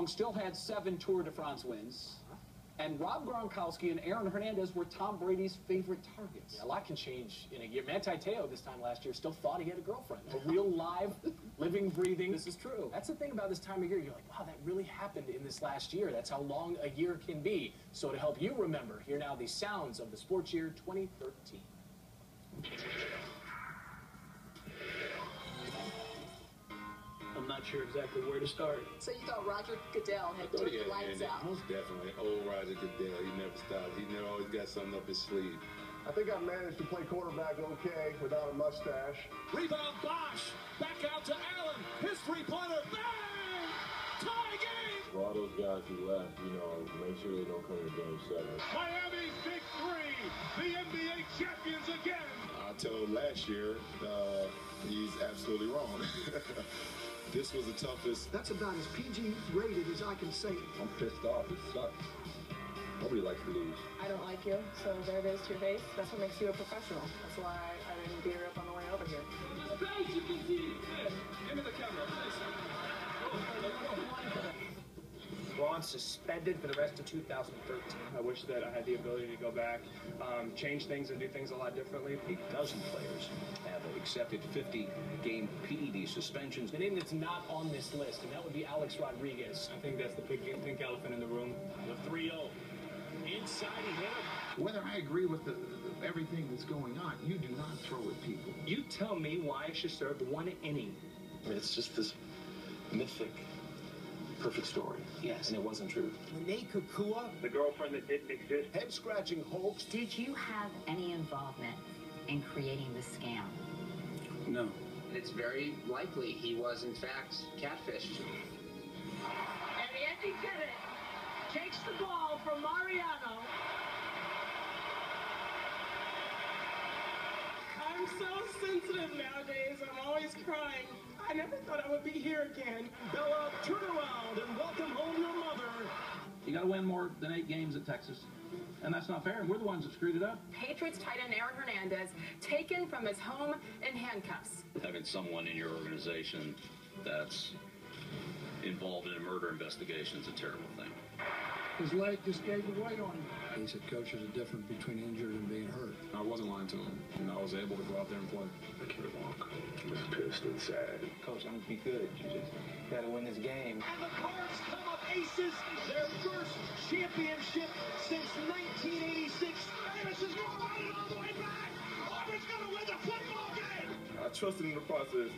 Armstrong still had 7 Tour de France wins. And Rob Gronkowski and Aaron Hernandez were Tom Brady's favorite targets. Yeah, a lot can change in a year. Manti Te'o this time last year still thought he had a girlfriend. A real live, living, breathing. This is true. That's the thing about this time of year. You're like, wow, that really happened in this last year. That's how long a year can be. So to help you remember, here now the sounds of the sports year 2013. I'm not sure exactly where to start. So you thought Roger Goodell had turned the lights out? Most definitely. Old Roger Goodell. He never stopped. He never always got something up his sleeve. I think I managed to play quarterback okay without a mustache. Rebound Bosch. Back out to Allen. His three-pointer. Bang! Tie game! For all those guys who left, make sure they don't come to Game 7. Miami's Big Three. The NBA champions again. I told last year, he's absolutely wrong. This was the toughest. That's about as PG rated as I can say it. I'm pissed off. It sucks. Nobody likes to lose. I don't like you, so there it is to your face. That's what makes you a professional. That's why I didn't beat her up on the way over here. Space, you can see. Give me the camera. Ron suspended for the rest of 2013. I wish that I had the ability to go back, change things and do things a lot differently. 8 dozen players have accepted 50-game PED suspensions. The name that's not on this list, and that would be Alex Rodriguez. I think that's the big pink elephant in the room. The 3-0. Inside he hit him. Whether I agree with everything that's going on, you do not throw at people. You tell me why I should serve 1 inning. I mean, it's just this mythic, perfect story. Yes. And it wasn't true. Renee Kukua, The girlfriend that didn't exist. head-scratching hoax. Did you have any involvement in creating the scam? No. It's very likely he was, in fact, catfished. And Andy did it. Takes the ball from Mariano. I'm so sensitive nowadays. I'm always crying. I never thought I would be here again. Bella, turn around and welcome home your mother. You got to win more than 8 games at Texas. And that's not fair. And we're the ones that screwed it up. Patriots tight end Aaron Hernandez taken from his home in handcuffs. Having someone in your organization that's involved in a murder investigation is a terrible thing. His leg just gave away on him. He said, Coach, there's a difference between injured and being hurt. I wasn't lying to him. I was able to go out there and play. I can't walk. I was pissed and sad. Coach, I'm going to be good. You just got to win this game. And the Cards come up aces. Their first championship since 1986. And this is going all the way back. Auburn's going to win the football game. I trusted in the process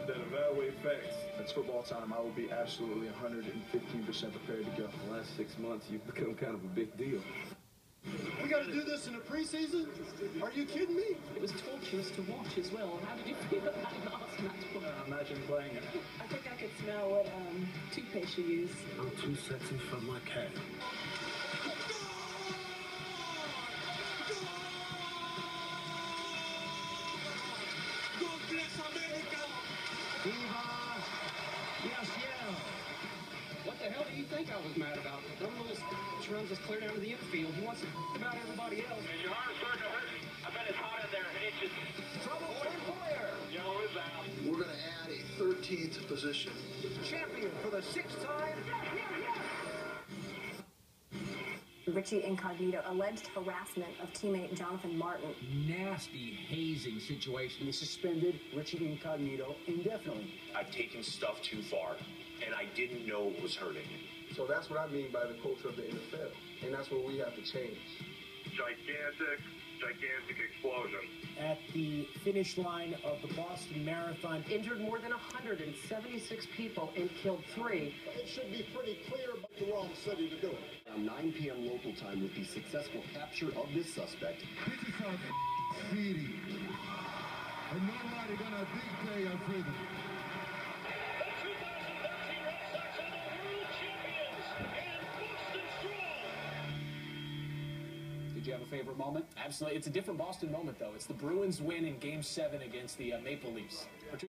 that evaluate facts. It's football time. I will be absolutely 115% prepared to go. The last 6 months, you've become kind of a big deal. We got to do this in the preseason? Are you kidding me? It was torturous to watch as well. How did you feel about that last match? Imagine playing it. I think I could smell what toothpaste you use. I'm too sexy for my cat. God bless America. Viva! Yes, yeah. What the hell do you think I was mad about? One of those runs us clear down to the infield. He wants to about everybody else. Is your arm starting to hurt? I bet it's hot in there. It itches. Trouble for Boyer. Yellow is out. We're going to add a 13th position. Champion for the 6th time. Richie Incognito alleged harassment of teammate Jonathan Martin. Nasty hazing situation. He suspended Richie Incognito indefinitely. I've taken stuff too far, and I didn't know it was hurting me. So that's what I mean by the culture of the NFL. And that's what we have to change. Gigantic explosion. At the finish line of the Boston Marathon, Injured more than 176 people and killed 3. It should be pretty clear, but the wrong city to do it. Around 9 p.m. local time with the successful capture of this suspect. This is a city. And nobody gonna dictate our freedom. did you have a favorite moment? Absolutely. It's a different Boston moment, though. It's the Bruins win in Game 7 against the Maple Leafs.